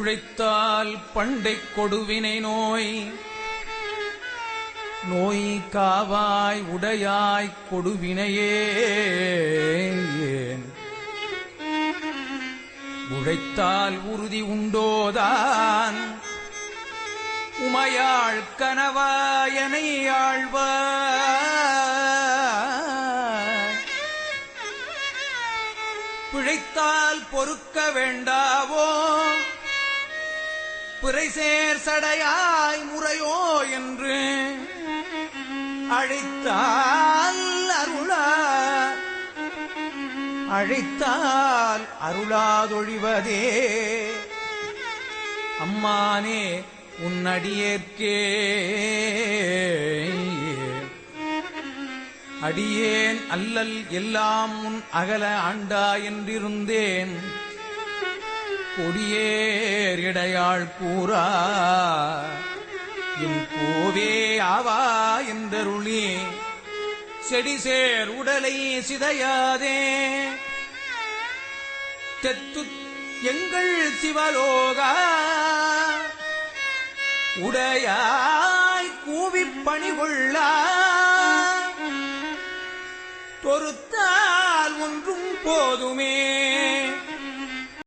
உழைத்தால் பண்டைக் கொடுவினை நோய் நோய் காவாய் உடையாய் கொடுவினையே உழைத்தால் உறுதி உண்டோதான் உமையாள் கனவாயனை ஆழ்வார் பிழைத்தால் பொறுக்க வேண்டாவோ பிறைசேர் சடையாய் முறையோ என்று அழைத்தால் அருளாதொழிவதே அம்மானே உன்னடியேற்கே அடியேன் அல்லல் எல்லாம் உன் அகல ஆண்டா என்றிருந்தேன் கொடியேர் இடையாள் கூறா என் கோவே ஆவா என்றருளி செடிசேர் உடலை சிதையாதே தெத்து எங்கள் சிவலோகா உடையாய் கூவிப் பணிகொள்ளா தொறுத்தால் ஒன்றும் போதுமே.